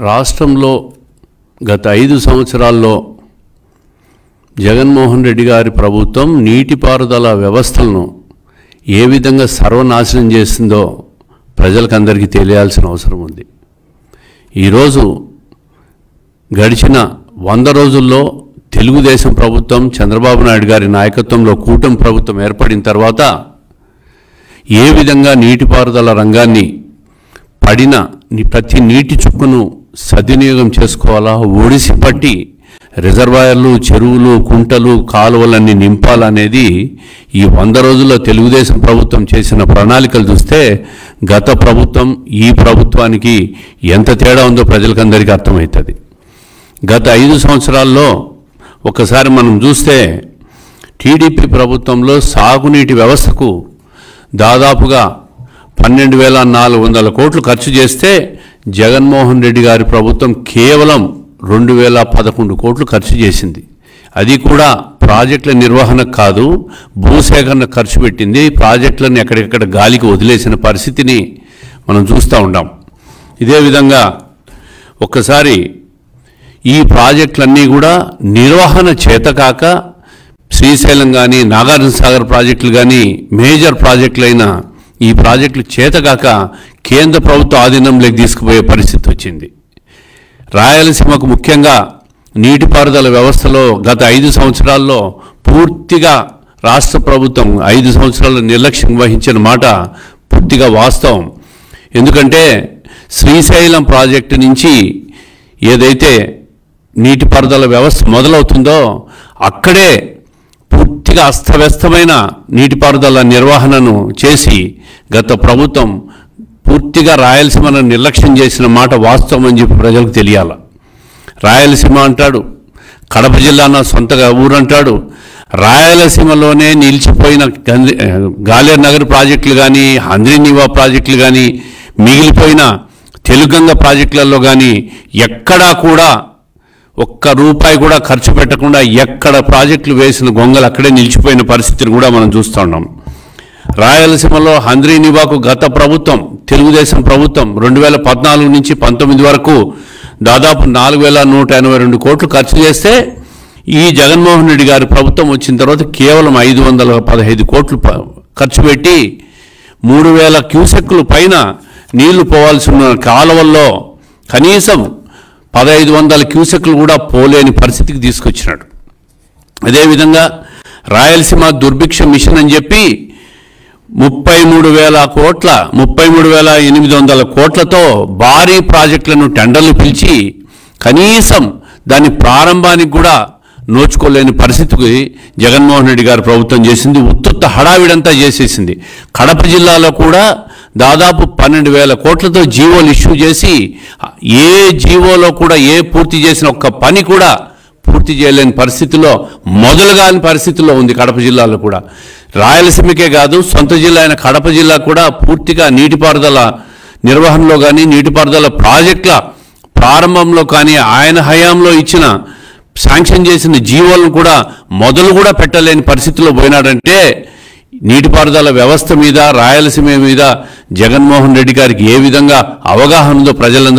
రాష్ట్రంలో గత 5 సంవత్సరాల్లో జగన్మోహన్ రెడ్డి గారి ప్రభుత్వం నీటిపారుదల వ్యవస్థలను ఏ విధంగా సర్వనాశనం చేసిందో ప్రజలకందరికీ తెలియాల్సిన అవసరం ఉంది. ఈరోజు గడిచిన 100 రోజుల్లో తెలుగుదేశం ప్రభుత్వం చంద్రబాబు నాయుడు గారి నాయకత్వంలో కూటమి ప్రభుత్వం ఏర్పడిన తర్వాత ఏ విధంగా నీటిపారుదల రంగాన్ని పడిన ప్రతి నీటి చుక్కను సద్వినియోగం చేసుకోవాలా, ఒడిసి పట్టి రిజర్వాయర్లు, చెరువులు, కుంటలు, కాలువలన్నీ నింపాలనేది ఈ 100 రోజుల్లో తెలుగుదేశం ప్రభుత్వం చేసిన ప్రణాళికలు చూస్తే గత ప్రభుత్వం ఈ ప్రభుత్వానికి ఎంత తేడా ఉందో ప్రజలకందరికీ అర్థమవుతుంది. గత 5 సంవత్సరాల్లో ఒకసారి మనం చూస్తే టీడీపీ ప్రభుత్వంలో సాగునీటి వ్యవస్థకు దాదాపుగా 12,400 కోట్లు ఖర్చు చేస్తే జగన్మోహన్ రెడ్డి గారి ప్రభుత్వం కేవలం 2,011 కోట్లు ఖర్చు చేసింది. అది కూడా ప్రాజెక్టుల నిర్వహణకు కాదు, భూసేకరణ ఖర్చు పెట్టింది. ప్రాజెక్టులను ఎక్కడెక్కడ గాలికి వదిలేసిన పరిస్థితిని మనం చూస్తూ ఉంటాం. ఇదే విధంగా ఒక్కసారి ఈ ప్రాజెక్టులన్నీ కూడా నిర్వహణ చేతకాక శ్రీశైలం కానీ, నాగార్జున సాగర్ ప్రాజెక్టులు కానీ, మేజర్ ప్రాజెక్టులైన ఈ ప్రాజెక్టులు చేతకాక కేంద్ర ప్రభుత్వ ఆధీనంలోకి తీసుకుపోయే పరిస్థితి వచ్చింది. రాయలసీమకు ముఖ్యంగా నీటిపారుదల వ్యవస్థలో గత 5 సంవత్సరాల్లో పూర్తిగా రాష్ట్ర ప్రభుత్వం 5 సంవత్సరాల నిర్లక్ష్యం వహించిన మాట పూర్తిగా వాస్తవం. ఎందుకంటే శ్రీశైలం ప్రాజెక్టు నుంచి ఏదైతే నీటిపారుదల వ్యవస్థ మొదలవుతుందో అక్కడే పూర్తిగా అస్తవ్యస్తమైన నీటిపారుదల నిర్వహణను చేసి గత ప్రభుత్వం పూర్తిగా రాయలసీమను నిర్లక్ష్యం చేసిన మాట వాస్తవం అని చెప్పి ప్రజలకు తెలియాల. రాయలసీమ అంటాడు, కడప జిల్లా నా సొంతగా ఊరంటాడు. రాయలసీమలోనే నిలిచిపోయిన గాలేరు నగర్ ప్రాజెక్టులు కానీ, హంద్రీనీవా ప్రాజెక్టులు కానీ, మిగిలిపోయిన తెలుగంగ ప్రాజెక్టులలో కానీ ఎక్కడా కూడా ఒక్క రూపాయి కూడా ఖర్చు పెట్టకుండా ఎక్కడ ప్రాజెక్టులు వేసిన గొంగలు అక్కడే నిలిచిపోయిన పరిస్థితిని కూడా మనం చూస్తూ ఉన్నాం. రాయలసీమలో హంద్రీనీవాకు గత ప్రభుత్వం, తెలుగుదేశం ప్రభుత్వం 2014 నుంచి 19 వరకు దాదాపు 4,182 కోట్లు ఖర్చు చేస్తే ఈ జగన్మోహన్ రెడ్డి గారి ప్రభుత్వం వచ్చిన తర్వాత కేవలం 515 కోట్లు ఖర్చు పెట్టి 3,000 క్యూసెక్కుల పైన నీళ్లు పోవాల్సి ఉన్న కాలువల్లో కనీసం 1,500 క్యూసెక్కులు కూడా పోలేని పరిస్థితికి తీసుకొచ్చినాడు. అదేవిధంగా రాయలసీమ దుర్భిక్ష మిషన్ అని చెప్పి 33,800 కోట్లతో భారీ ప్రాజెక్టులను టెండర్లు పిలిచి కనీసం దాని ప్రారంభానికి కూడా నోచుకోలేని పరిస్థితికి జగన్మోహన్ రెడ్డి గారు ప్రభుత్వం చేసింది. ఉత్తుత్త హడావిడంతా చేసేసింది. కడప జిల్లాలో కూడా దాదాపు 12,000 కోట్లతో జీవోలు ఇష్యూ చేసి ఏ జీవోలో కూడా ఏ పూర్తి చేసిన ఒక్క పని కూడా పూర్తి చేయలేని పరిస్థితిలో, మొదలుగాని పరిస్థితిలో ఉంది కడప జిల్లాలో కూడా. రాయలసీమకే కాదు, సొంత జిల్లా అయిన కడప జిల్లా కూడా పూర్తిగా నీటిపారుదల నిర్వహణలో కానీ, నీటిపారుదల ప్రాజెక్టుల ప్రారంభంలో కానీ ఆయన హయాంలో ఇచ్చిన శాంక్షన్ చేసిన జీవోలను కూడా మొదలు కూడా పెట్టలేని పరిస్థితిలో పోయినాడంటే నీటిపారుదల వ్యవస్థ మీద, రాయలసీమ మీద జగన్మోహన్ రెడ్డి గారికి ఏ విధంగా అవగాహన ఉందో ప్రజలందరూ